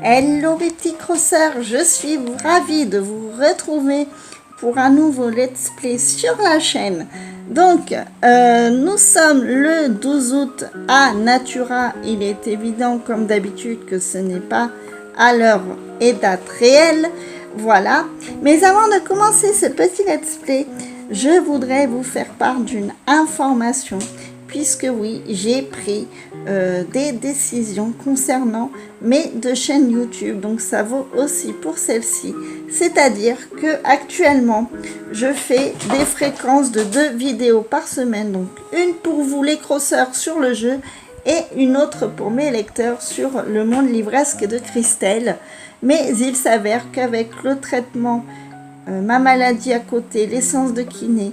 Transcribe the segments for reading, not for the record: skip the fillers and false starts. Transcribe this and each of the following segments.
Hello mes petits crosseurs, je suis ravie de vous retrouver pour un nouveau let's play sur la chaîne. Donc, nous sommes le 12 août à Natura. Il est évident comme d'habitude que ce n'est pas à l'heure et date réelle. Voilà. Mais avant de commencer ce petit let's play, je voudrais vous faire part d'une information. Puisque oui, j'ai pris des décisions concernant mes deux chaînes YouTube. Donc ça vaut aussi pour celle-ci. C'est-à-dire que actuellement, je fais des fréquences de 2 vidéos par semaine. Donc une pour vous les crosseurs sur le jeu et une autre pour mes lecteurs sur le monde livresque de Christelle. Mais il s'avère qu'avec le traitement, ma maladie à côté, l'essence de kiné,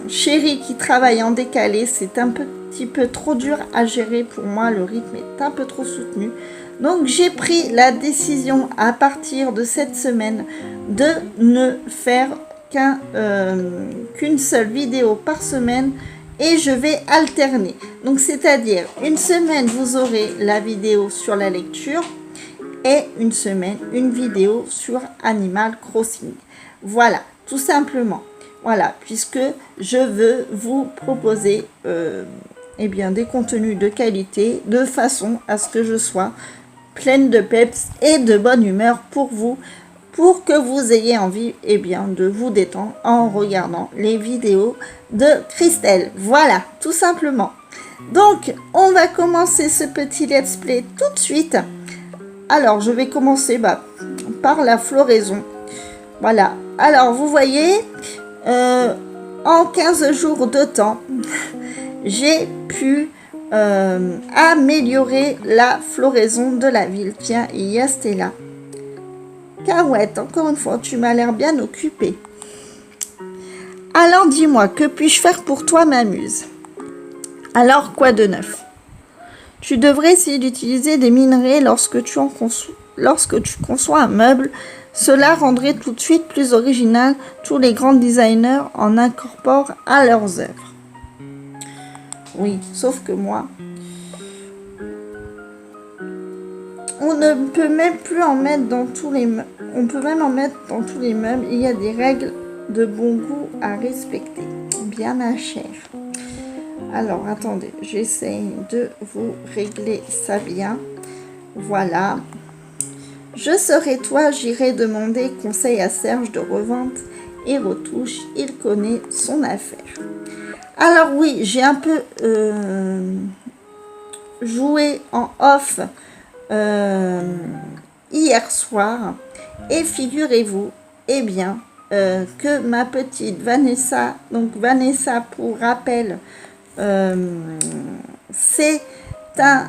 Chérie qui travaille en décalé, c'est un petit peu trop dur à gérer pour moi, le rythme est un peu trop soutenu. Donc j'ai pris la décision à partir de cette semaine de ne faire qu'une seule vidéo par semaine et je vais alterner. Donc c'est-à-dire une semaine vous aurez la vidéo sur la lecture et une semaine une vidéo sur Animal Crossing. Voilà, tout simplement. Voilà, puisque je veux vous proposer eh bien, des contenus de qualité, de façon à ce que je sois pleine de peps et de bonne humeur pour vous, pour que vous ayez envie eh bien, de vous détendre en regardant les vidéos de Christelle. Voilà, tout simplement. Donc, on va commencer ce petit let's play tout de suite. Alors, je vais commencer par la floraison. Voilà, alors vous voyez... en 15 jours de temps, j'ai pu améliorer la floraison de la ville. Tiens, il y a Stella. Carouette, encore une fois, tu m'as l'air bien occupée. Alors dis-moi, que puis-je faire pour toi, m'amuse? Alors, quoi de neuf? Tu devrais essayer d'utiliser des minerais lorsque tu conçois un meuble. Cela rendrait tout de suite plus original. Tous les grands designers en incorporent à leurs œuvres. Oui, sauf que moi, on ne peut même plus en mettre dans tous les meubles. On peut même en mettre dans tous les meubles. Il y a des règles de bon goût à respecter. Bien ma chère. Alors, attendez, j'essaie de vous régler ça bien. Voilà. Je serai toi, j'irai demander conseil à Serge de revente et retouche. Il connaît son affaire. Alors oui, j'ai un peu joué en off hier soir. Et figurez-vous, eh bien, que ma petite Vanessa, donc Vanessa pour rappel, c'est un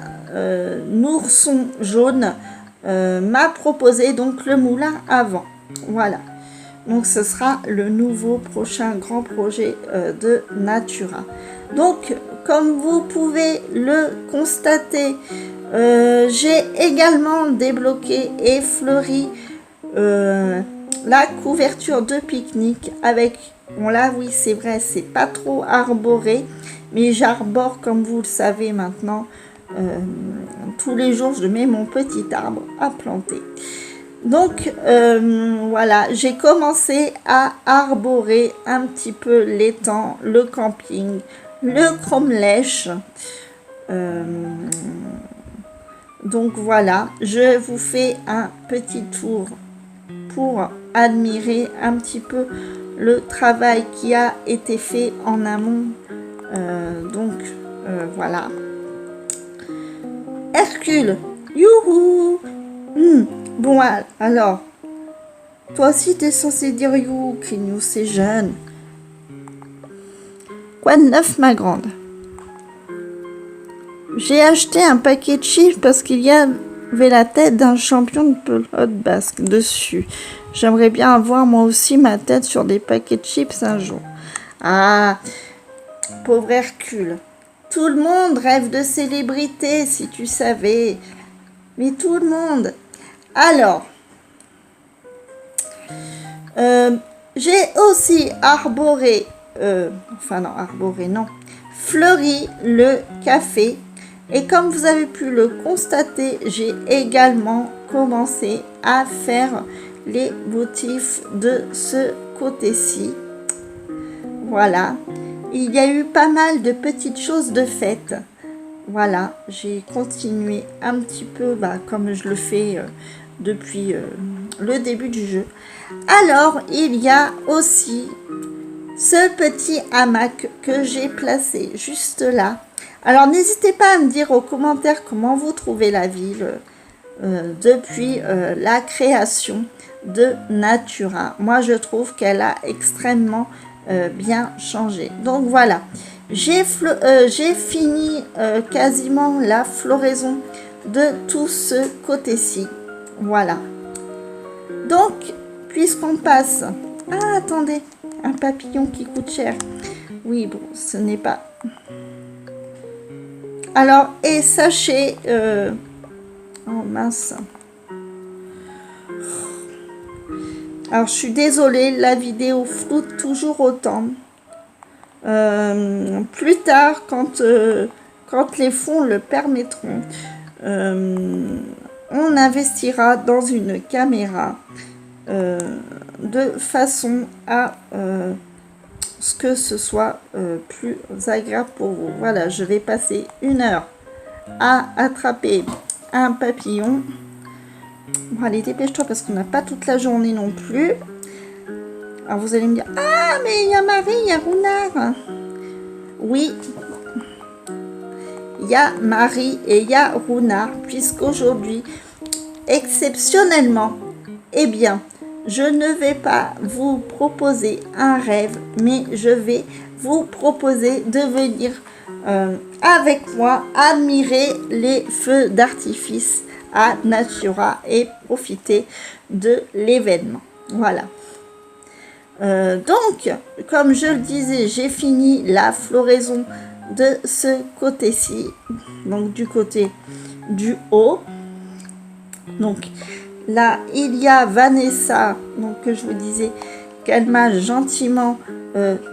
ourson jaune, m'a proposé donc le moulin à vent. Voilà, donc ce sera le nouveau prochain grand projet de Natura. Donc comme vous pouvez le constater, j'ai également débloqué et fleuri la couverture de pique-nique avec, bon là oui c'est vrai, c'est pas trop arboré, mais j'arbore comme vous le savez maintenant. Tous les jours je mets mon petit arbre à planter. Donc voilà, j'ai commencé à arborer un petit peu l'étang, le camping, le cromlech. Donc voilà, je vous fais un petit tour pour admirer un petit peu le travail qui a été fait en amont. Voilà. Hercule, youhou. Bon, alors, toi aussi t'es censé dire youhou, Crignou, c'est jeune. Quoi de neuf, ma grande? J'ai acheté un paquet de chips parce qu'il y avait la tête d'un champion de pelote basque dessus. J'aimerais bien avoir moi aussi ma tête sur des paquets de chips un jour. Ah, pauvre Hercule. Tout le monde rêve de célébrité, si tu savais. Mais tout le monde. Alors, j'ai aussi arboré, fleuri le café Et comme vous avez pu le constater, j'ai également commencé à faire les motifs de ce côté-ci. Voilà, il y a eu pas mal de petites choses de faites. Voilà, j'ai continué un petit peu comme je le fais depuis le début du jeu. Alors, il y a aussi ce petit hamac que j'ai placé juste là. Alors, n'hésitez pas à me dire aux commentaires comment vous trouvez la ville depuis la création de Natura. Moi, je trouve qu'elle a extrêmement bien changé. Donc, voilà. J'ai fini quasiment la floraison de tout ce côté-ci. Voilà. Donc, puisqu'on passe... Ah, attendez, un papillon qui coûte cher. Oui, bon, ce n'est pas... Alors, et sachez... Oh, mince. Alors, je suis désolée, la vidéo floute toujours autant. Plus tard, quand les fonds le permettront, on investira dans une caméra de façon à ce que ce soit plus agréable pour vous. Voilà, je vais passer 1 heure à attraper un papillon. Bon, allez, dépêche-toi parce qu'on n'a pas toute la journée non plus. Alors vous allez me dire, ah mais il y a Marie, il y a Runard. Oui, il y a Marie et il y a Runard, puisqu'aujourd'hui, exceptionnellement, eh bien, je ne vais pas vous proposer un rêve, mais je vais vous proposer de venir avec moi admirer les feux d'artifice à Natura et profiter de l'événement. Voilà. Donc, comme je le disais, j'ai fini la floraison de ce côté-ci, donc du côté du haut. Donc là, il y a Vanessa, donc que je vous disais qu'elle m'a gentiment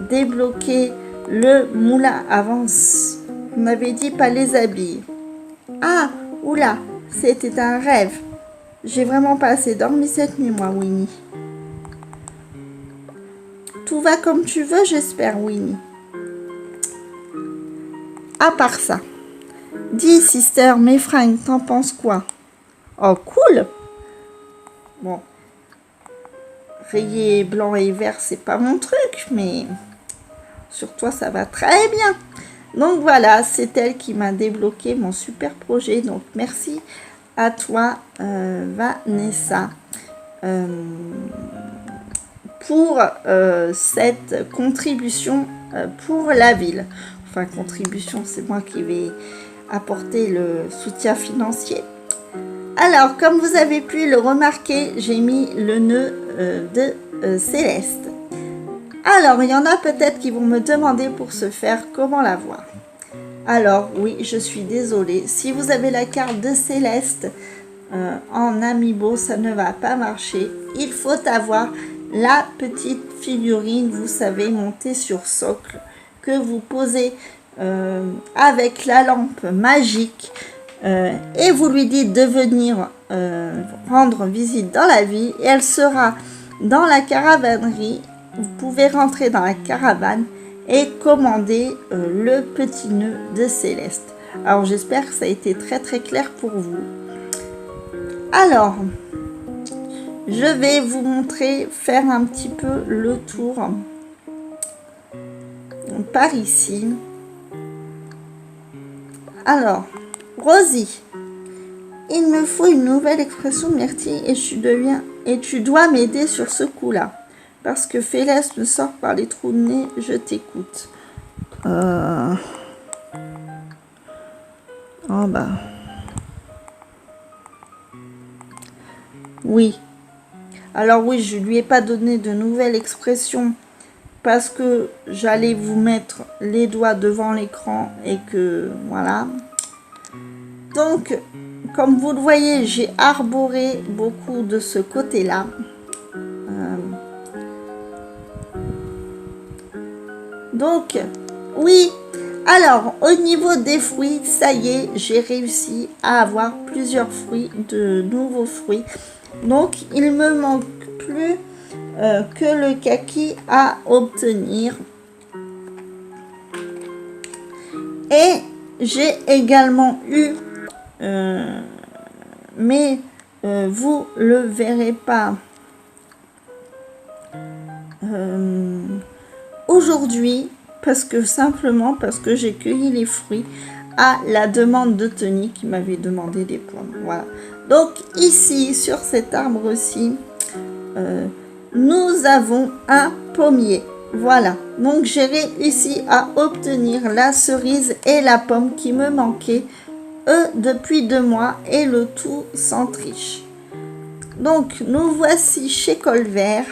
débloqué le moulin avance. On m'avait dit pas les habiller. Ah, oula, c'était un rêve. J'ai vraiment pas assez dormi cette nuit, moi, Winnie. Tout va comme tu veux, j'espère, Winnie. À part ça, dis, sister, mes fringues, t'en penses quoi? Oh, cool. Bon, rayé blanc et vert, c'est pas mon truc, mais sur toi, ça va très bien. Donc voilà, c'est elle qui m'a débloqué mon super projet. Donc merci à toi, Vanessa, pour cette contribution pour la ville. Enfin, contribution, c'est moi qui vais apporter le soutien financier. Alors, comme vous avez pu le remarquer, j'ai mis le nœud de Céleste. Alors, il y en a peut-être qui vont me demander pour ce faire comment la voir. Alors, oui, je suis désolée. Si vous avez la carte de Céleste en amiibo, ça ne va pas marcher. Il faut avoir la petite figurine, vous savez, montée sur socle, que vous posez avec la lampe magique et vous lui dites de venir rendre visite dans la ville et elle sera dans la caravanerie. Vous pouvez rentrer dans la caravane et commander le petit nœud de Céleste. Alors j'espère que ça a été très très clair pour vous. Alors, je vais vous montrer, faire un petit peu le tour par ici. Alors, Rosie, il me faut une nouvelle expression, Myrtille, et tu dois m'aider sur ce coup-là. Parce que Félès me sort par les trous de nez, je t'écoute. Oh bah. Oui. Alors oui, je lui ai pas donné de nouvelle expression parce que j'allais vous mettre les doigts devant l'écran et que voilà. Donc, comme vous le voyez, j'ai arboré beaucoup de ce côté-là. Donc, oui. Alors, au niveau des fruits, ça y est, j'ai réussi à avoir plusieurs fruits, de nouveaux fruits. Donc, il me manque plus que le kaki à obtenir. Et j'ai également eu, mais vous le verrez pas aujourd'hui, simplement parce que j'ai cueilli les fruits à la demande de Tony qui m'avait demandé des pommes. Voilà. Donc ici, sur cet arbre-ci, nous avons un pommier. Voilà. Donc j'ai réussi à obtenir la cerise et la pomme qui me manquaient depuis 2 mois, et le tout sans triche. Donc nous voici chez Colvert.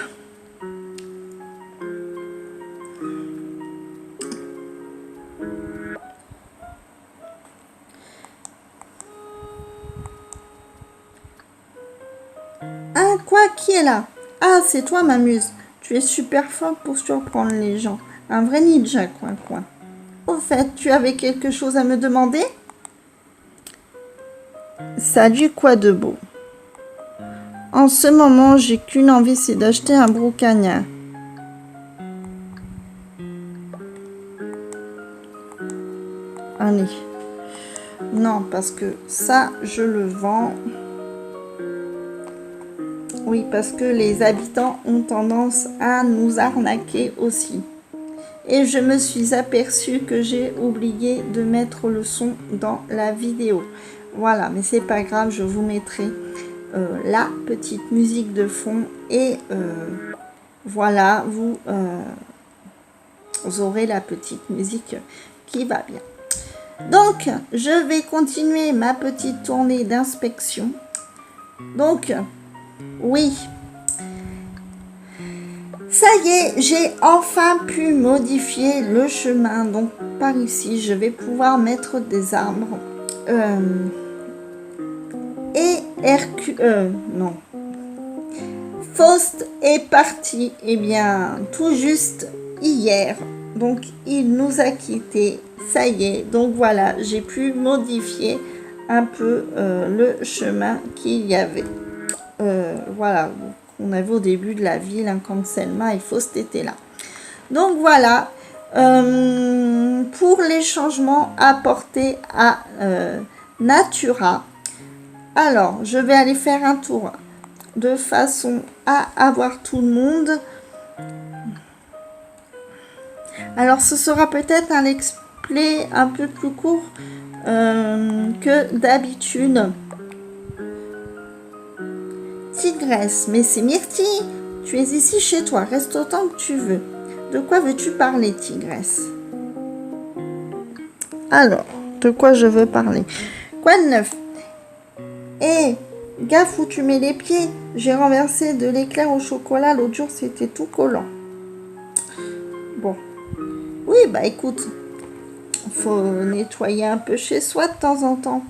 Ah, quoi, qui est là? Ah, c'est toi, Mamuse. Tu es super fort pour surprendre les gens. Un vrai ninja, coin. Au fait, tu avais quelque chose à me demander? Salut, quoi de beau? En ce moment, j'ai qu'une envie, c'est d'acheter un broucagnard. Allez. Non, parce que ça, je le vends. Oui, parce que les habitants ont tendance à nous arnaquer aussi. Et je me suis aperçue que j'ai oublié de mettre le son dans la vidéo. Voilà, mais c'est pas grave, je vous mettrai la petite musique de fond. Et voilà, vous aurez la petite musique qui va bien. Donc, je vais continuer ma petite tournée d'inspection. Donc, oui, ça y est, j'ai enfin pu modifier le chemin. Donc, par ici, je vais pouvoir mettre des arbres. Et non. Faust est parti, eh bien, tout juste hier. Donc, il nous a quittés. Ça y est. Donc, voilà, j'ai pu modifier un peu le chemin qu'il y avait. Voilà, on avait au début de la ville, quand Selma et Faust étaient là. Donc voilà, pour les changements apportés à Natura. Alors, je vais aller faire un tour de façon à avoir tout le monde. Alors, ce sera peut-être un let's play un peu plus court que d'habitude. Tigresse, mais c'est Myrtille. Tu es ici chez toi, reste autant que tu veux. De quoi veux-tu parler, Tigresse? Alors, de quoi je veux parler? Quoi de neuf? Hé, gaffe où tu mets les pieds. J'ai renversé de l'éclair au chocolat l'autre jour, c'était tout collant. Bon. Oui, bah écoute, faut nettoyer un peu chez soi de temps en temps.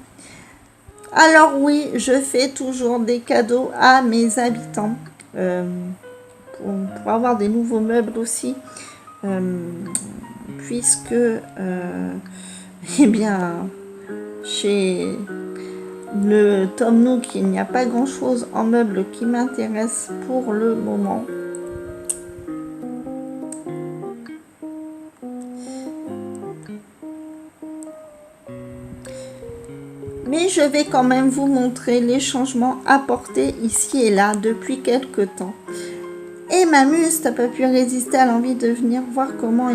Alors oui, je fais toujours des cadeaux à mes habitants pour avoir des nouveaux meubles aussi, puisque eh bien chez le Tom Nook il n'y a pas grand chose en meubles qui m'intéresse pour le moment. Mais je vais quand même vous montrer les changements apportés ici et là depuis quelques temps. Et Mamuse, t'as pas pu résister à l'envie de venir voir comment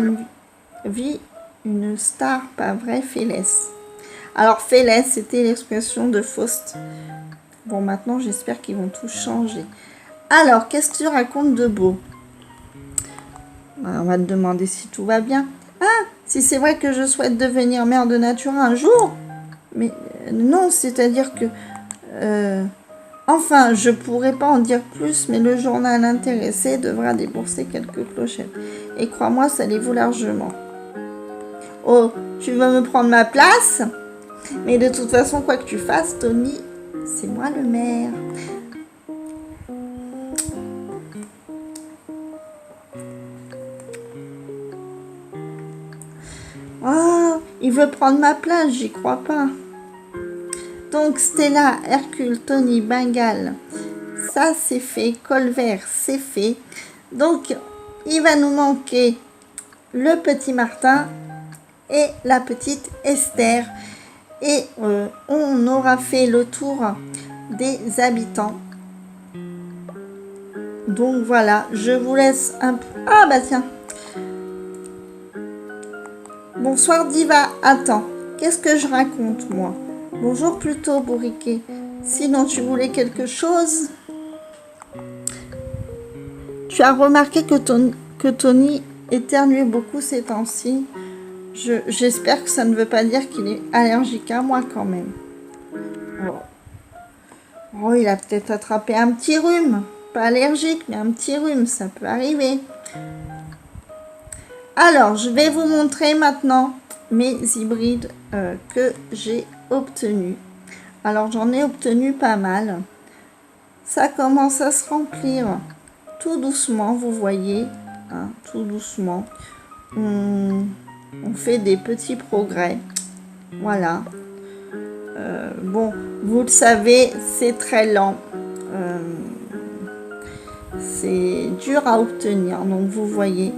vit une star, pas vrai, Félès. Alors Félès, c'était l'expression de Faust. Bon, maintenant j'espère qu'ils vont tout changer. Alors, qu'est-ce que tu racontes de beau? On va te demander si tout va bien. Ah, si c'est vrai que je souhaite devenir mère de nature un jour. Mais non, c'est-à-dire que... enfin, je pourrais pas en dire plus, mais le journal intéressé devra débourser quelques clochettes. Et crois-moi, ça les vaut largement. Oh, tu veux me prendre ma place? Mais de toute façon, quoi que tu fasses, Tony, c'est moi le maire. Oh, Il veut prendre ma place, j'y crois pas. Donc Stella, Hercule, Tony, Bengale, ça c'est fait. Colvert, c'est fait. Donc il va nous manquer le petit Martin et la petite Esther. Et on aura fait le tour des habitants. Donc voilà, je vous laisse un peu... Ah bah tiens. Bonsoir Diva. Attends, qu'est-ce que je raconte moi? Bonjour plutôt bourriquet. Sinon tu voulais quelque chose? Tu as remarqué que Tony éternuait beaucoup ces temps-ci. J'espère que ça ne veut pas dire qu'il est allergique à moi quand même. Oh, il a peut-être attrapé un petit rhume. Pas allergique, mais un petit rhume, ça peut arriver. Alors, je vais vous montrer maintenant mes hybrides que j'ai obtenus. Alors, j'en ai obtenu pas mal. Ça commence à se remplir tout doucement, vous voyez. Hein, tout doucement. On fait des petits progrès. Voilà. Bon, vous le savez, c'est très lent. C'est dur à obtenir, donc vous voyez.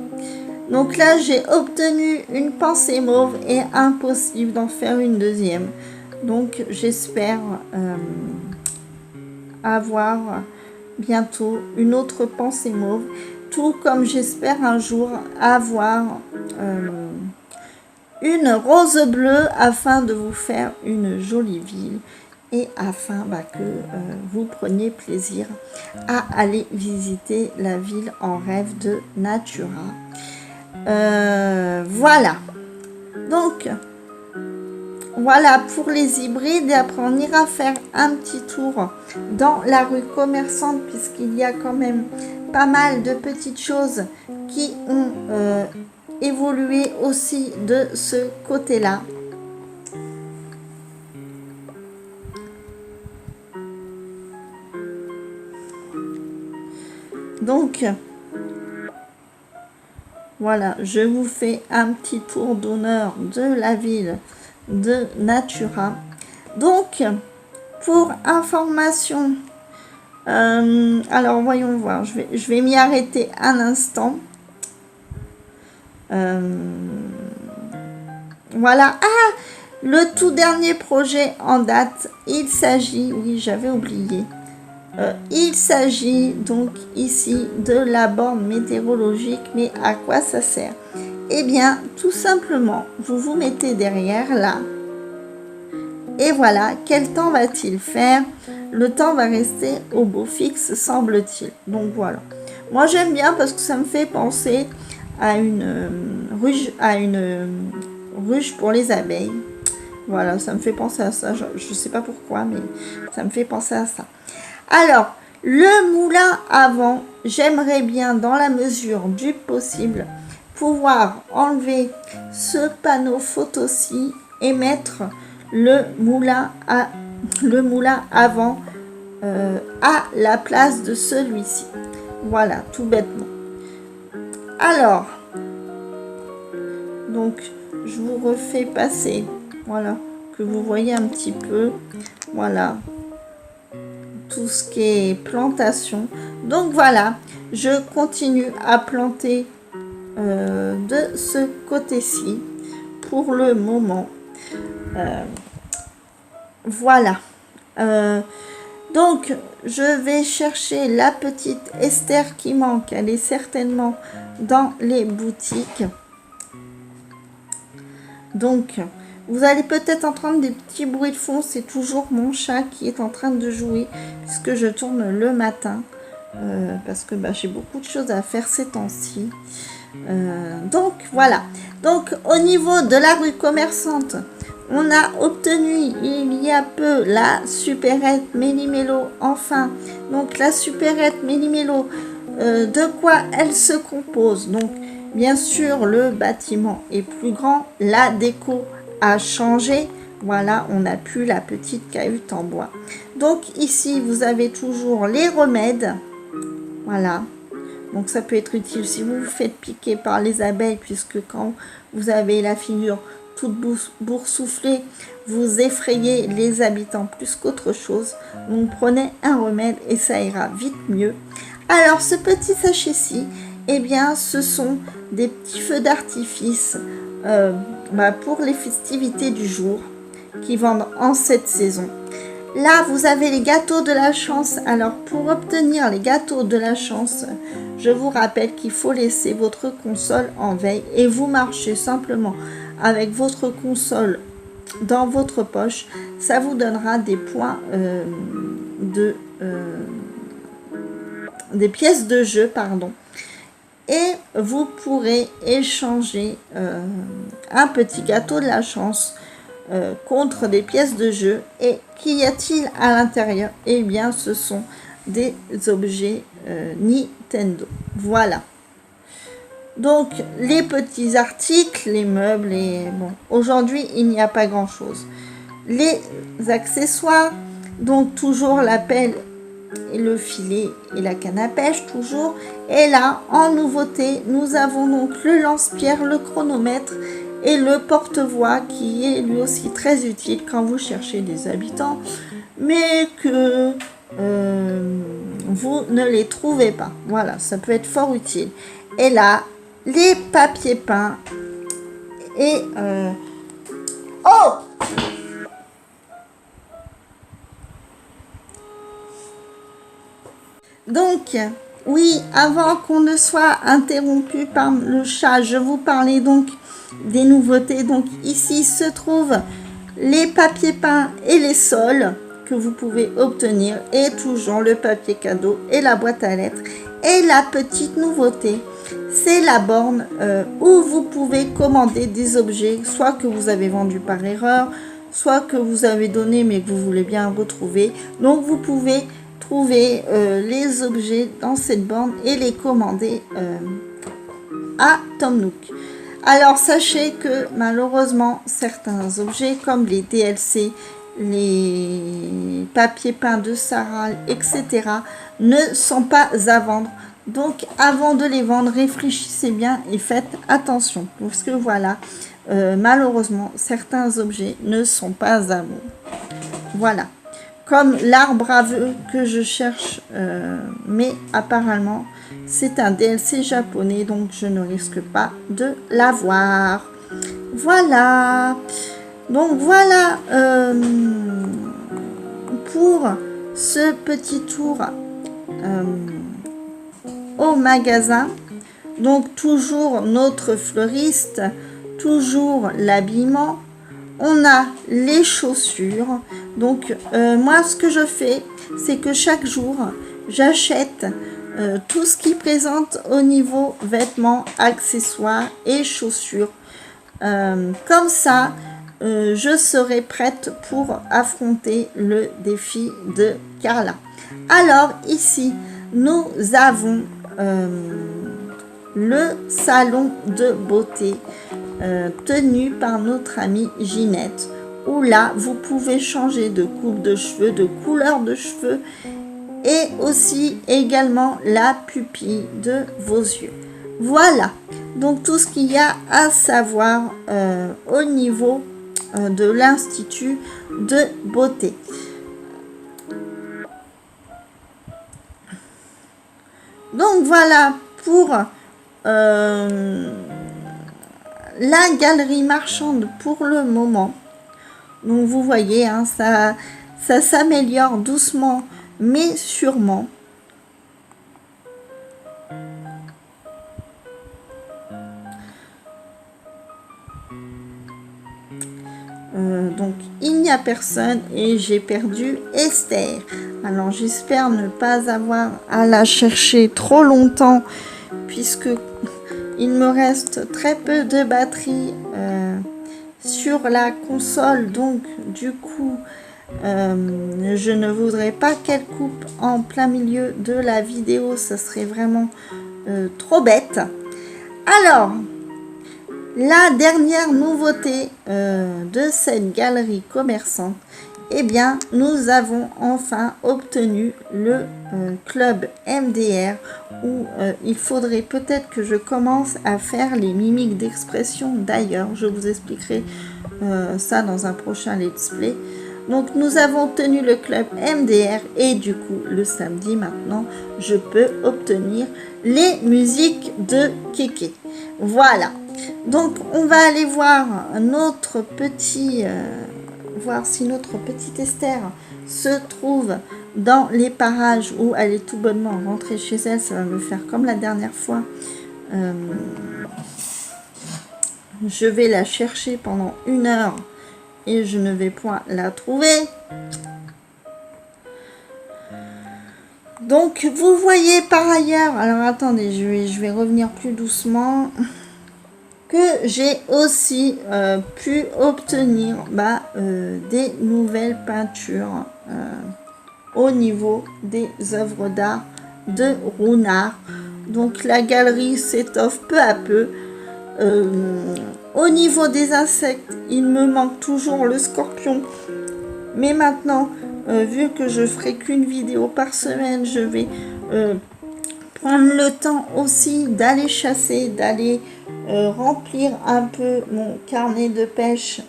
Donc là, j'ai obtenu une pensée mauve et impossible d'en faire une deuxième. Donc j'espère avoir bientôt une autre pensée mauve. Tout comme j'espère un jour avoir une rose bleue afin de vous faire une jolie ville. Et afin que vous preniez plaisir à aller visiter la ville en rêve de Natura. Voilà. Donc, voilà pour les hybrides. Et après, on ira faire un petit tour dans la rue commerçante, puisqu'il y a quand même pas mal de petites choses qui ont évolué aussi de ce côté-là. Donc, voilà, je vous fais un petit tour d'honneur de la ville de Natura. Donc, pour information, alors voyons voir, je vais m'y arrêter un instant. Voilà, le tout dernier projet en date, il s'agit, oui j'avais oublié, il s'agit donc ici de la borne météorologique. Mais à quoi ça sert? Eh bien, tout simplement, vous vous mettez derrière là. Et voilà, quel temps va-t-il faire? Le temps va rester au beau fixe, semble-t-il. Donc voilà. Moi, j'aime bien parce que ça me fait penser à une ruche pour les abeilles. Voilà, ça me fait penser à ça. Je ne sais pas pourquoi, mais ça me fait penser à ça. Alors, le moulin à vent, j'aimerais bien, dans la mesure du possible, pouvoir enlever ce panneau photo-ci et mettre le moulin à vent à la place de celui-ci. Voilà, tout bêtement. Alors, donc, je vous refais passer, voilà, que vous voyez un petit peu, voilà, tout ce qui est plantation. Donc voilà, je continue à planter de ce côté-ci pour le moment. Voilà. Donc, je vais chercher la petite Esther qui manque. Elle est certainement dans les boutiques. Donc, vous allez peut-être entendre des petits bruits de fond. C'est toujours mon chat qui est en train de jouer puisque je tourne le matin. Parce que j'ai beaucoup de choses à faire ces temps-ci. Donc, voilà. Donc, au niveau de la rue commerçante, on a obtenu il y a peu la supérette Méli-Mélo, enfin. Donc la supérette Méli-Mélo, de quoi elle se compose? Donc bien sûr le bâtiment est plus grand, la déco a changé. Voilà, on n'a plus la petite cahute en bois. Donc ici vous avez toujours les remèdes. Voilà. Donc ça peut être utile si vous vous faites piquer par les abeilles, puisque quand vous avez la figure toute boursouflée, vous effrayez les habitants plus qu'autre chose. Donc prenez un remède et ça ira vite mieux. Alors ce petit sachet-ci, eh bien ce sont des petits feux d'artifice pour les festivités du jour qui vendent en cette saison. Là, vous avez les gâteaux de la chance. Alors, pour obtenir les gâteaux de la chance, je vous rappelle qu'il faut laisser votre console en veille et vous marchez simplement avec votre console dans votre poche. Ça vous donnera des points des pièces de jeu, pardon. Et vous pourrez échanger un petit gâteau de la chance contre des pièces de jeu. Et qu'y a-t-il à l'intérieur? Eh bien, ce sont des objets Nintendo. Voilà. Donc, les petits articles, les meubles, et bon, aujourd'hui, il n'y a pas grand-chose. Les accessoires, donc toujours la pelle et le filet et la canne à pêche, toujours. Et là, en nouveauté, nous avons donc le lance-pierre, le chronomètre et le porte-voix qui est lui aussi très utile quand vous cherchez des habitants, mais que vous ne les trouvez pas. Voilà, ça peut être fort utile. Et là, les papiers peints et... Oh! Donc, oui, avant qu'on ne soit interrompu par le chat, je vous parlais donc des nouveautés. Donc ici se trouvent les papiers peints et les sols que vous pouvez obtenir, et toujours le papier cadeau et la boîte à lettres. Et la petite nouveauté, c'est la borne où vous pouvez commander des objets, soit que vous avez vendu par erreur, soit que vous avez donné mais que vous voulez bien retrouver. Donc vous pouvez trouver les objets dans cette borne et les commander à Tom Nook. Alors sachez que malheureusement certains objets comme les DLC, les papiers peints de Sarah, etc. ne sont pas à vendre. Donc avant de les vendre, réfléchissez bien et faites attention. Parce que voilà, malheureusement certains objets ne sont pas à vendre. Voilà. Comme l'arbre à vœux que je cherche, mais apparemment c'est un DLC japonais, donc je ne risque pas de l'avoir. Voilà. Donc voilà pour ce petit tour au magasin. Donc toujours notre fleuriste, toujours l'habillement. On a les chaussures. Donc moi ce que je fais, c'est que chaque jour j'achète tout ce qui présente au niveau vêtements, accessoires et chaussures. Comme ça, je serai prête pour affronter le défi de Carla. Alors ici, nous avons le salon de beauté tenu par notre amie Ginette, où là vous pouvez changer de coupe de cheveux, de couleur de cheveux, et aussi également la pupille de vos yeux. Voilà donc tout ce qu'il y a à savoir au niveau de l'Institut de beauté. Donc voilà pour la galerie marchande pour le moment. Donc vous voyez, hein, ça s'améliore doucement mais sûrement. Donc il n'y a personne et j'ai perdu Esther. Alors j'espère ne pas avoir à la chercher trop longtemps, puisque il me reste très peu de batterie sur la console. Donc du coup je ne voudrais pas qu'elle coupe en plein milieu de la vidéo, ça serait vraiment trop bête. Alors la dernière nouveauté de cette galerie commerçante, eh bien, nous avons enfin obtenu le club MDR où il faudrait peut-être que je commence à faire les mimiques d'expression d'ailleurs. Je vous expliquerai ça dans un prochain let's play. Donc, nous avons obtenu le club MDR et du coup, le samedi maintenant, je peux obtenir les musiques de Kéké. Voilà. Donc, on va aller voir notre petit... voir si notre petite Esther se trouve dans les parages où elle est tout bonnement rentrée chez elle. Ça va me faire comme la dernière fois. Je vais la chercher pendant 1 heure et je ne vais point la trouver. Donc, vous voyez par ailleurs... Alors, attendez, je vais revenir plus doucement... que j'ai aussi pu obtenir des nouvelles peintures au niveau des œuvres d'art de Runard. Donc la galerie s'étoffe peu à peu. Au niveau des insectes, il me manque toujours le scorpion. Mais maintenant, vu que je ferai qu'une vidéo par semaine, je vais prendre le temps aussi d'aller chasser, d'aller remplir un peu mon carnet de pêche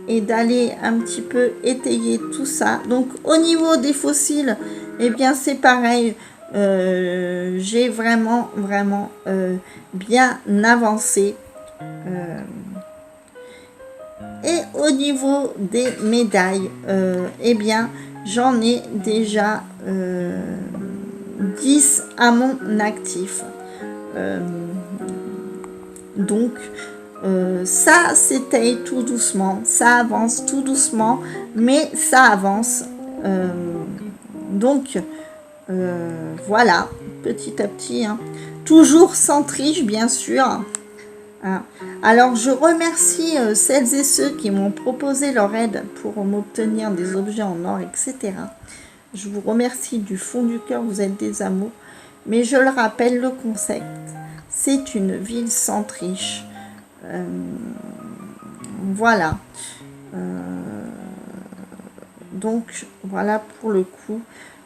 et d'aller un petit peu étayer tout ça. Donc au niveau des fossiles, eh bien c'est pareil, j'ai vraiment bien avancé. Et au niveau des médailles, eh bien j'en ai déjà 10 à mon actif. Donc ça s'étaye tout doucement, ça avance tout doucement, mais ça avance. Donc voilà, petit à petit, hein. Toujours sans triche bien sûr. Hein. Alors je remercie celles et ceux qui m'ont proposé leur aide pour m'obtenir des objets en or, etc. Je vous remercie du fond du cœur, vous êtes des amours. Mais je le rappelle, le concept, c'est une ville sans triche. Voilà. Donc, voilà pour le coup.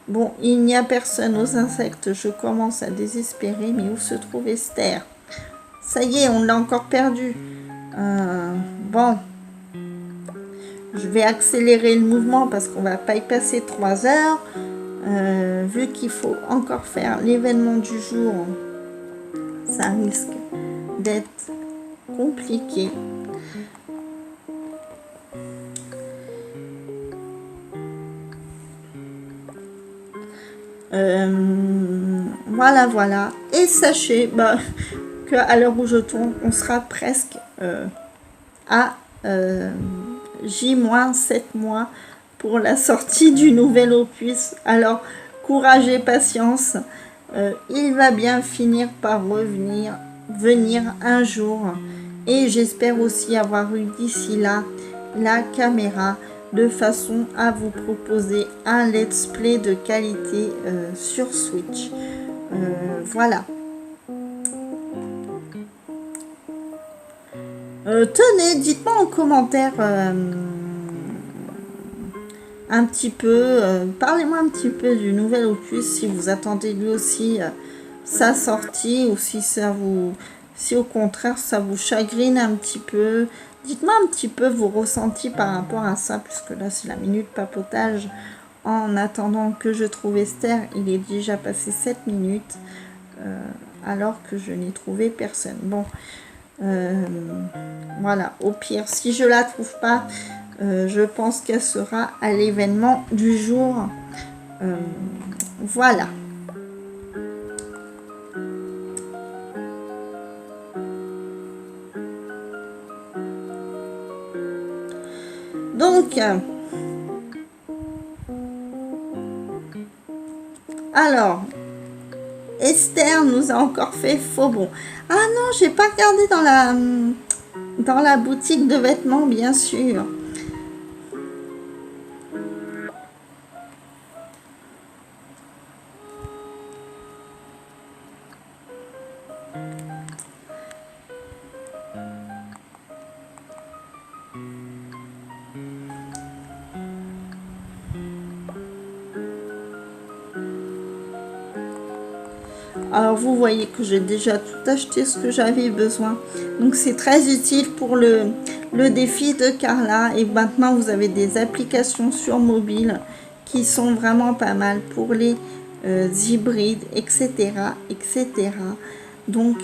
Bon, il n'y a personne aux insectes. Je commence à désespérer. Mais où se trouve Esther? Ça y est, on l'a encore perdu. Bon. Je vais accélérer le mouvement parce qu'on va pas y passer 3 heures. Vu qu'il faut encore faire l'événement du jour, ça risque d'être compliqué. Voilà. Et sachez que à l'heure où je tourne, on sera presque à J-7 mois pour la sortie du nouvel opus. Alors, courage et patience. Il va bien finir par venir un jour. Et j'espère aussi avoir eu d'ici là la caméra de façon à vous proposer un let's play de qualité sur Switch. Voilà. Tenez, dites-moi en commentaire un petit peu, parlez-moi un petit peu du nouvel opus, si vous attendez lui aussi sa sortie ou si au contraire ça vous chagrine un petit peu. Dites-moi un petit peu vos ressentis par rapport à ça, puisque là c'est la minute papotage. En attendant que je trouve Esther, il est déjà passé 7 minutes, alors que je n'ai trouvé personne. Bon, voilà, au pire, si je la trouve pas, je pense qu'elle sera à l'événement du jour. Voilà. Donc, alors, Esther nous a encore fait faux bon. Ah non, j'ai pas regardé dans la boutique de vêtements, bien sûr. Alors vous voyez que j'ai déjà tout acheté ce que j'avais besoin. Donc c'est très utile pour le défi de Carla. Et maintenant vous avez des applications sur mobile qui sont vraiment pas mal pour les hybrides, etc. etc. Donc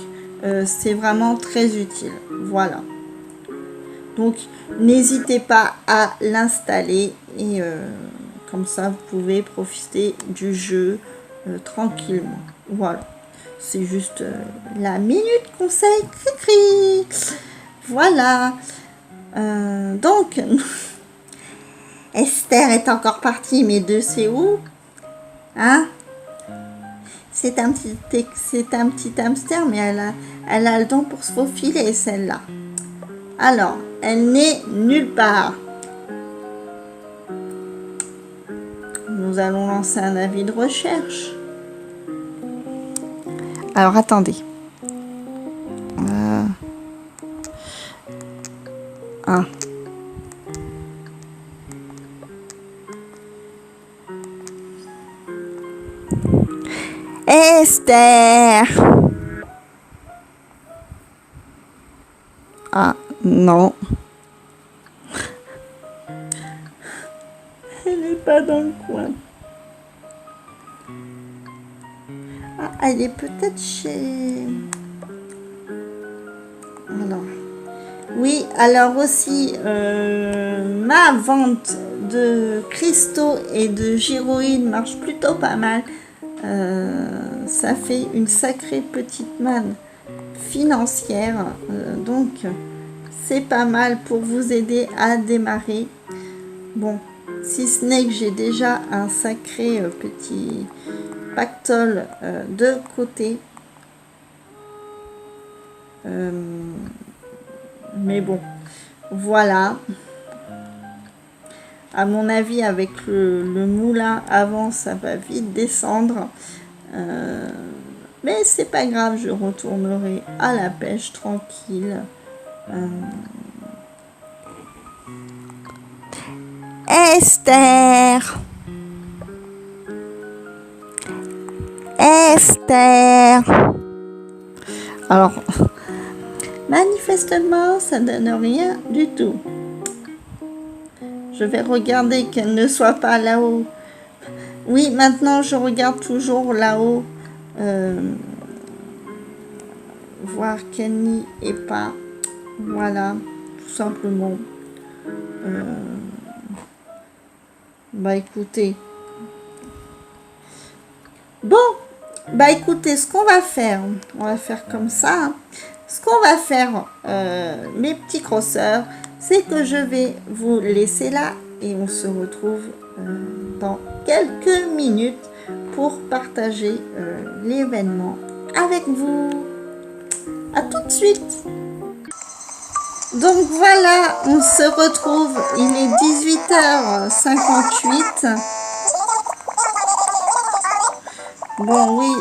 c'est vraiment très utile. Voilà. Donc n'hésitez pas à l'installer et comme ça vous pouvez profiter du jeu tranquillement. Voilà. C'est juste la minute conseil cri-cri. Voilà. Donc, Esther est encore partie, mais de c'est où? Hein? C'est un petit hamster, mais elle a le don pour se faufiler, celle-là. Alors, elle n'est nulle part. Nous allons lancer un avis de recherche. Alors, attendez. Esther. Ah, non. Elle n'est pas dans le coin. Ah, elle est peut-être chez... Alors... Oui, alors aussi, ma vente de cristaux et de gyroïdes marche plutôt pas mal. Ça fait une sacrée petite manne financière. Donc, c'est pas mal pour vous aider à démarrer. Bon, si ce n'est que j'ai déjà un sacré petit pactole de côté. Mais bon, voilà. À mon avis, avec le moulin avant, ça va vite descendre. Mais c'est pas grave, je retournerai à la pêche tranquille. Esther! Esther! Alors... Manifestement, ça donne rien du tout. Je vais regarder qu'elle ne soit pas là-haut. Oui, maintenant je regarde toujours là-haut. Voir qu'elle n'y est pas. Voilà, tout simplement. Bah écoutez. Bon, bah écoutez, ce qu'on va faire, on va faire comme ça. Hein. Ce qu'on va faire, mes petits crosseurs, c'est que je vais vous laisser là et on se retrouve dans quelques minutes pour partager l'événement avec vous. À tout de suite. Donc voilà, on se retrouve, il est 18h58. Bon, oui.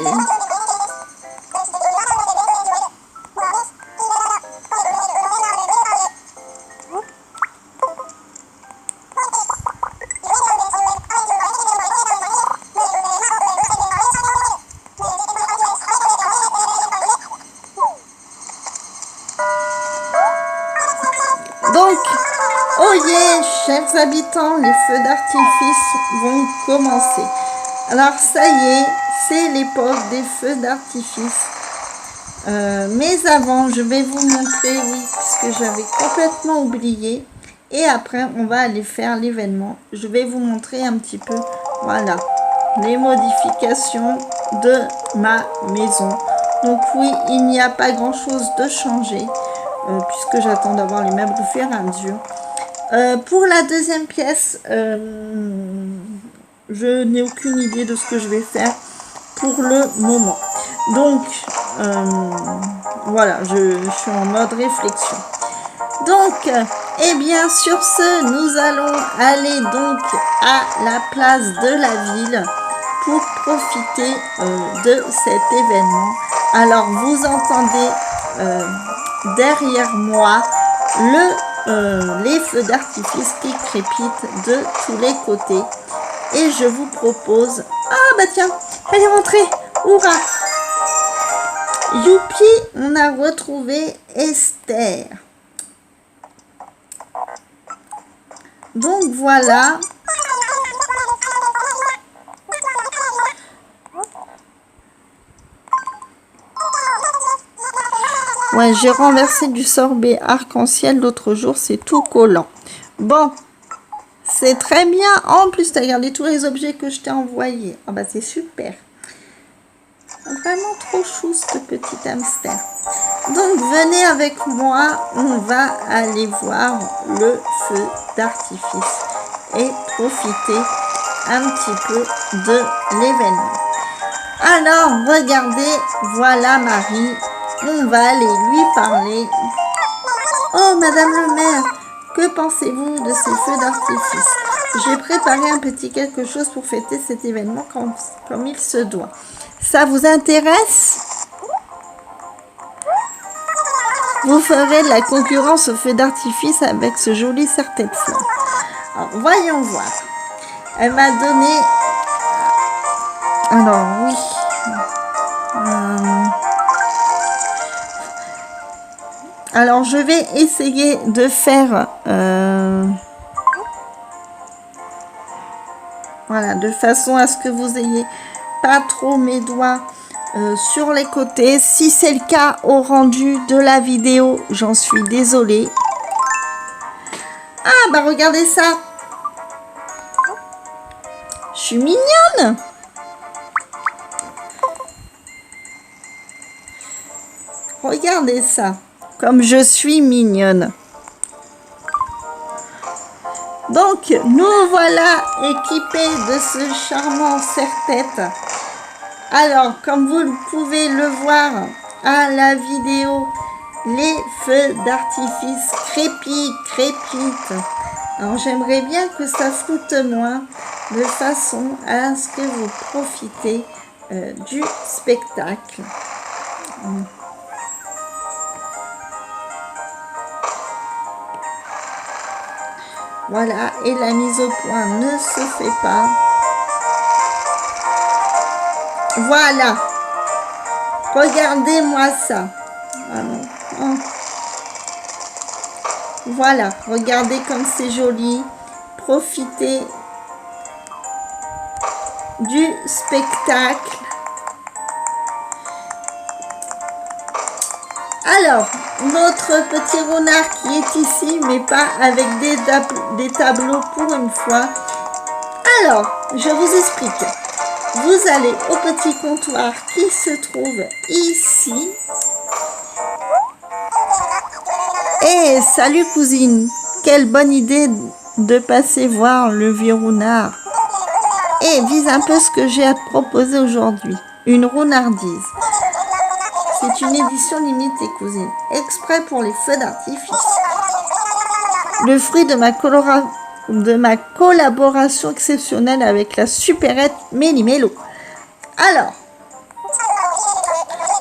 Donc, oh yeah, chers habitants, les feux d'artifice vont commencer. Alors ça y est, c'est l'époque des feux d'artifice. Mais avant, je vais vous montrer, oui, puisque j'avais complètement oublié. Et après, on va aller faire l'événement. Je vais vous montrer un petit peu, voilà, les modifications de ma maison. Donc oui, il n'y a pas grand-chose de changé. Puisque j'attends d'avoir les meubles au fur et à mesure. Pour la deuxième pièce, je n'ai aucune idée de ce que je vais faire pour le moment. Donc, voilà, je suis en mode réflexion. Donc, eh bien, sur ce, nous allons aller donc à la place de la ville pour profiter de cet événement. Alors, vous entendez... derrière moi les feux d'artifice qui crépitent de tous les côtés et je vous propose... Ah bah tiens, elle est rentrée. Hurrah. Youpi, on a retrouvé Esther. Donc voilà. Ouais, j'ai renversé du sorbet arc-en-ciel l'autre jour, c'est tout collant. Bon, c'est très bien. En plus, tu as regardé tous les objets que je t'ai envoyés. Ah bah c'est super. Vraiment trop chou ce petit hamster. Donc venez avec moi, on va aller voir le feu d'artifice et profiter un petit peu de l'événement. Alors regardez, voilà Marie, on va aller lui parler. Oh Madame le maire, que pensez-vous de ces feux d'artifice? J'ai préparé un petit quelque chose pour fêter cet événement comme il se doit. Ça vous intéresse? Vous ferez de la concurrence au feu d'artifice avec ce joli serre-tête flamme. Alors, voyons voir. Elle m'a donné... Alors, oui. Alors, je vais essayer de faire... Voilà, de façon à ce que vous ayez pas trop mes doigts sur les côtés. Si c'est le cas au rendu de la vidéo, j'en suis désolée. Ah, bah regardez ça. Je suis mignonne. Regardez ça. Comme je suis mignonne. Donc, nous voilà équipés de ce charmant serre-tête. Alors, comme vous pouvez le voir à la vidéo, les feux d'artifice crépitent. Alors, j'aimerais bien que ça floute moins, de façon à ce que vous profitez du spectacle. Voilà, et la mise au point ne se fait pas. Voilà. Regardez-moi ça. Voilà, regardez comme c'est joli. Profitez du spectacle. Alors, notre petit renard qui est ici, mais pas avec des tableaux pour une fois. Alors, je vous explique. Vous allez au petit comptoir qui se trouve ici. Et salut cousine, quelle bonne idée de passer voir le vieux renard. Et vise un peu ce que j'ai à te proposer aujourd'hui. Une renardise. C'est une édition limitée, cousine, exprès pour les feux d'artifice. Le fruit de ma collaboration exceptionnelle avec la supérette Méli-Mélo. Alors,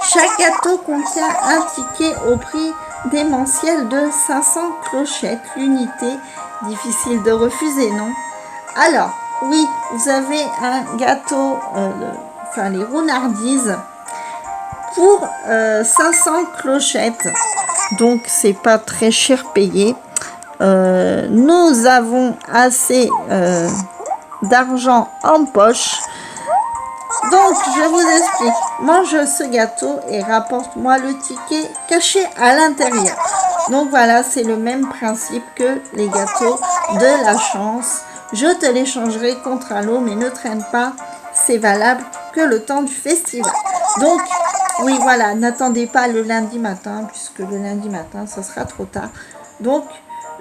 chaque gâteau contient un ticket au prix démentiel de 500 clochettes. L'unité, difficile de refuser, non? Alors, oui, vous avez un gâteau, les renardises, pour 500 clochettes. Donc, c'est pas très cher payé. Nous avons assez d'argent en poche. Donc, je vous explique. Mange ce gâteau et rapporte-moi le ticket caché à l'intérieur. Donc, voilà, c'est le même principe que les gâteaux de la chance. Je te l'échangerai contre un lot, mais ne traîne pas. C'est valable que le temps du festival. Donc, oui, voilà, n'attendez pas le lundi matin, puisque le lundi matin, ça sera trop tard. Donc,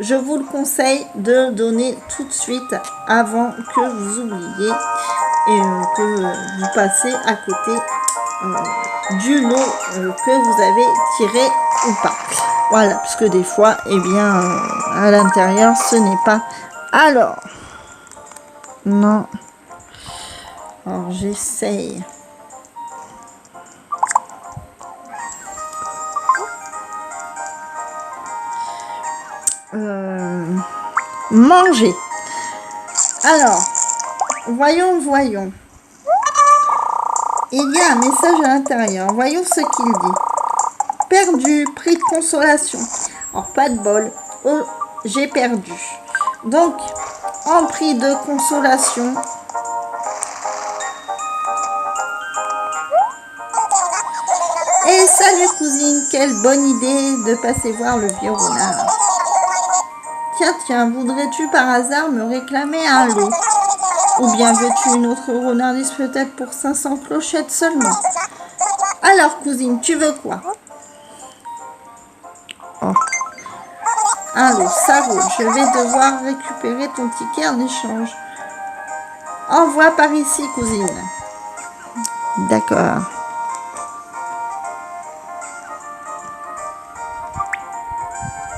je vous le conseille de donner tout de suite avant que vous oubliez et que vous passez à côté du lot que vous avez tiré ou pas. Voilà, puisque des fois, eh bien, à l'intérieur, ce n'est pas. Alors, non. Alors, j'essaye. Manger. Alors, voyons. il y a un message à l'intérieur. Voyons ce qu'il dit. Perdu, prix de consolation. Alors, pas de bol. Oh, j'ai perdu. Donc, en prix de consolation, et salut cousine, quelle bonne idée de passer voir le vieux renard. Tiens, voudrais-tu par hasard me réclamer un lot? Ou bien veux-tu une autre renardise peut-être pour 500 clochettes seulement? Alors cousine, tu veux quoi? Oh. Un lot, ça roule. Je vais devoir récupérer ton ticket en échange. Envoie par ici cousine. D'accord.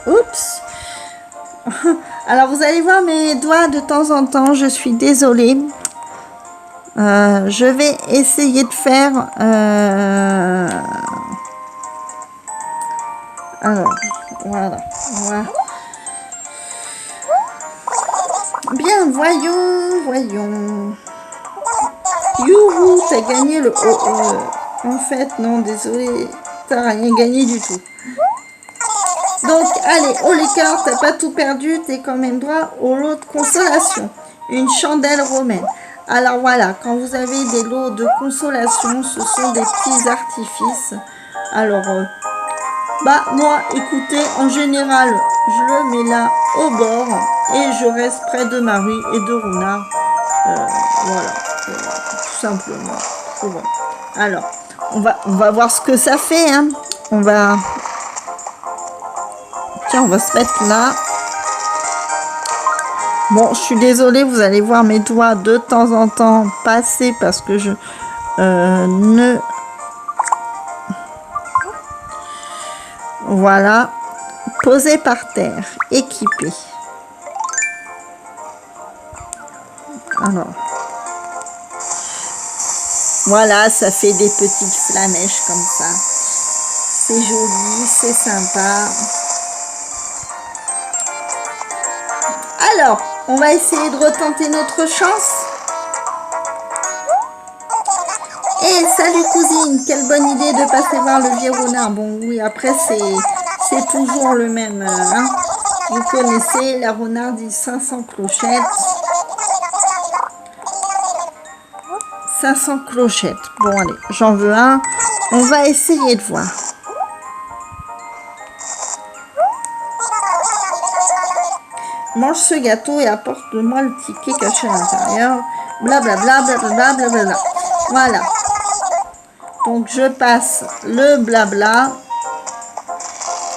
Oups. Alors vous allez voir mes doigts de temps en temps, je suis désolée. Je vais essayer de faire... Alors, voilà. Bien, voyons. Youhou, t'as gagné le... en fait, non, désolé, t'as rien gagné du tout. Donc, allez, oh les cœurs, t'as pas tout perdu, t'es quand même droit au lot de consolation. Une chandelle romaine. Alors voilà, quand vous avez des lots de consolation, ce sont des petits artifices. Alors, moi, écoutez, en général, je le mets là au bord et je reste près de Marie et de Renard. Voilà, tout simplement. Bon. Alors, on va voir ce que ça fait, hein. Tiens, on va se mettre là. Bon, je suis désolée, vous allez voir mes doigts de temps en temps passer parce que je ne... Voilà. Posé par terre. Équipé. Alors. Voilà, ça fait des petites flamèches comme ça. C'est joli, c'est sympa. Alors, on va essayer de retenter notre chance. Et salut cousine, quelle bonne idée de passer voir le vieux renard. Bon, oui, après, c'est toujours le même. Hein. Vous connaissez, la renardise 500 clochettes. 500 clochettes. Bon, allez, j'en veux un. On va essayer de voir. Mange ce gâteau et apporte-moi le ticket caché à l'intérieur. Blablabla, blablabla, blablabla. Voilà. Donc, je passe le blabla.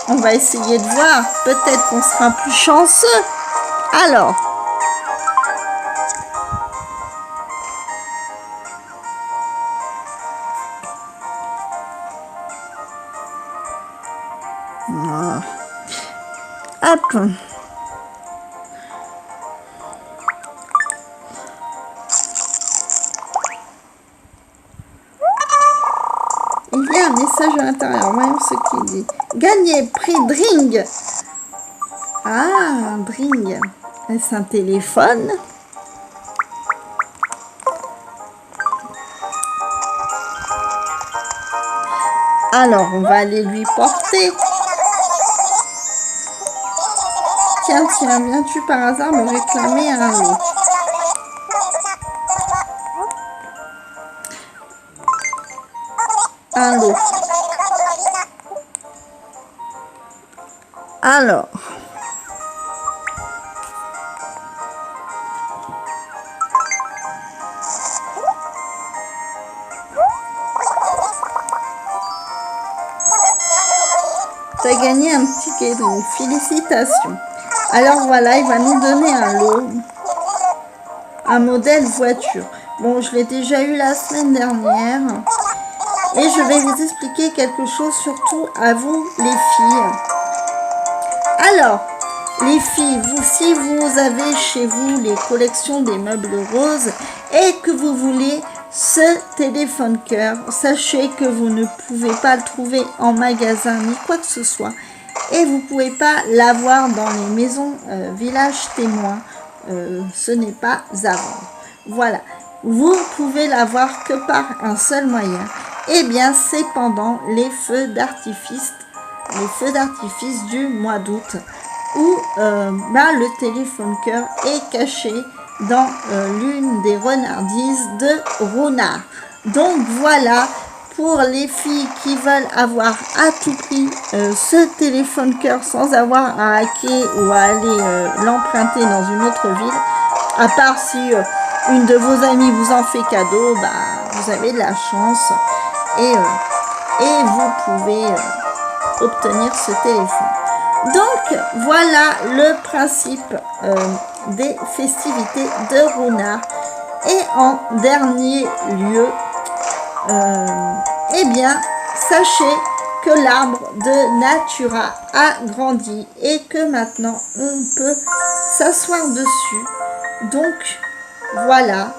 On va essayer de voir. Peut-être qu'on sera plus chanceux. Alors. Hop. Il y a un message à l'intérieur. Voyons ce qu'il dit. Gagner prix Dring. Ah, Dring. Est-ce un téléphone? Alors, on va aller lui porter. Tiens, viens-tu par hasard me réclamer un lot? Un lot. Alors. Tu as gagné un petit cadeau. Félicitations. Alors voilà, il va nous donner un lot. Un modèle voiture. Bon, je l'ai déjà eu la semaine dernière. Et je vais vous expliquer quelque chose, surtout à vous, les filles. Alors, les filles, si vous avez chez vous les collections des meubles roses et que vous voulez ce téléphone cœur, sachez que vous ne pouvez pas le trouver en magasin ni quoi que ce soit. Et vous ne pouvez pas l'avoir dans les maisons village témoins. Ce n'est pas à vendre. Voilà. vous pouvez l'avoir que par un seul moyen. Eh bien, c'est pendant les feux d'artifice du mois d'août, où le téléphone cœur est caché dans l'une des renardises de Runa. Donc voilà, pour les filles qui veulent avoir à tout prix ce téléphone cœur sans avoir à hacker ou à aller l'emprunter dans une autre ville, à part si une de vos amies vous en fait cadeau, vous avez de la chance et vous pouvez obtenir ce téléphone. Donc voilà le principe des festivités de Runa. Et en dernier lieu, eh bien, sachez que l'arbre de Natura a grandi et que maintenant on peut s'asseoir dessus. Donc voilà,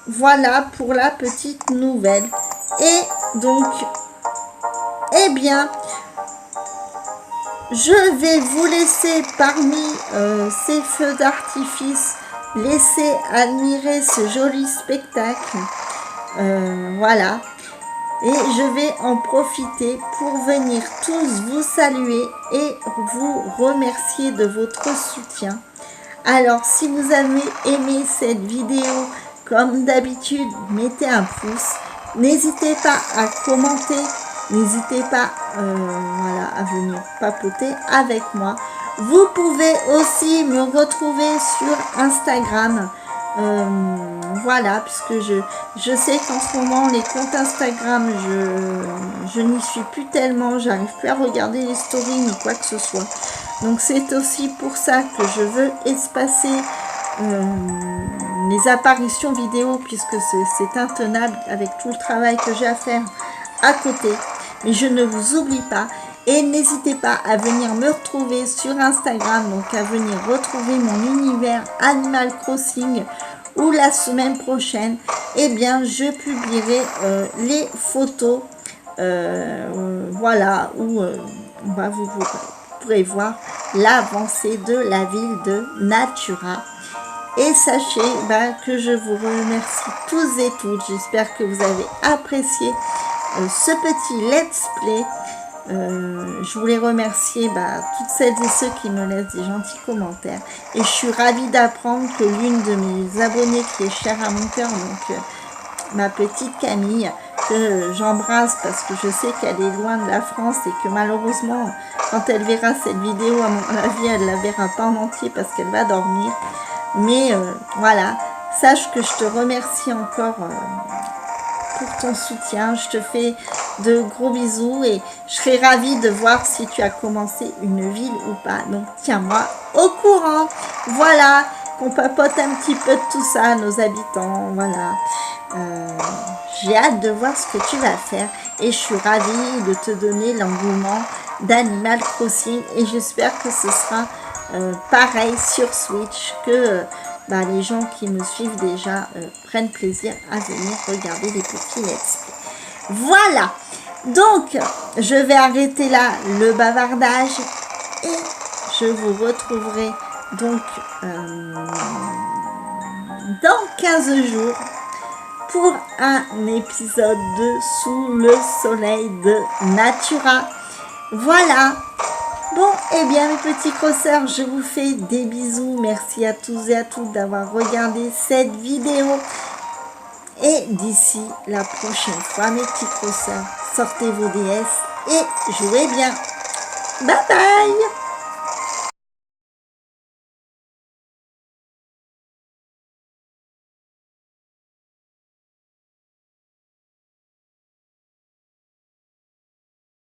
voilà pour la petite nouvelle. Et donc, eh bien, je vais vous laisser parmi ces feux d'artifice, laisser admirer ce joli spectacle. Voilà. Et je vais en profiter pour venir tous vous saluer et vous remercier de votre soutien. Alors, si vous avez aimé cette vidéo, comme d'habitude, mettez un pouce. N'hésitez pas à commenter. N'hésitez pas à venir papoter avec moi. Vous pouvez aussi me retrouver sur Instagram. Voilà, puisque je sais qu'en ce moment, les comptes Instagram, je n'y suis plus tellement. J'arrive plus à regarder les stories ni quoi que ce soit. Donc, c'est aussi pour ça que je veux espacer les apparitions vidéo, puisque c'est intenable avec tout le travail que j'ai à faire à côté. Mais je ne vous oublie pas et n'hésitez pas à venir me retrouver sur Instagram, donc à venir retrouver mon univers Animal Crossing, où la semaine prochaine, eh bien, je publierai les photos, voilà, où vous pourrez voir l'avancée de la ville de Natura. Et sachez que je vous remercie tous et toutes. J'espère que vous avez apprécié ce petit let's play. Je voulais remercier toutes celles et ceux qui me laissent des gentils commentaires. Et je suis ravie d'apprendre que l'une de mes abonnées qui est chère à mon cœur, donc ma petite Camille, que j'embrasse parce que je sais qu'elle est loin de la France et que malheureusement, quand elle verra cette vidéo, à mon avis, elle la verra pas en entier parce qu'elle va dormir. Mais voilà, sache que je te remercie encore pour ton soutien. Je te fais de gros bisous et je serai ravie de voir si tu as commencé une ville ou pas. Donc tiens-moi au courant. Voilà, qu'on papote un petit peu de tout ça, nos habitants. Voilà. J'ai hâte de voir ce que tu vas faire et je suis ravie de te donner l'engouement d'Animal Crossing et j'espère que ce sera pareil sur Switch, que les gens qui me suivent déjà prennent plaisir à venir regarder les petits let's play. Voilà, donc je vais arrêter là le bavardage et je vous retrouverai donc dans 15 jours pour un épisode de Sous le soleil de Natura. Voilà. Bon, eh bien mes petits crosseurs, je vous fais des bisous. Merci à tous et à toutes d'avoir regardé cette vidéo. Et d'ici la prochaine fois, mes petits crosseurs, sortez vos DS et jouez bien. Bye bye!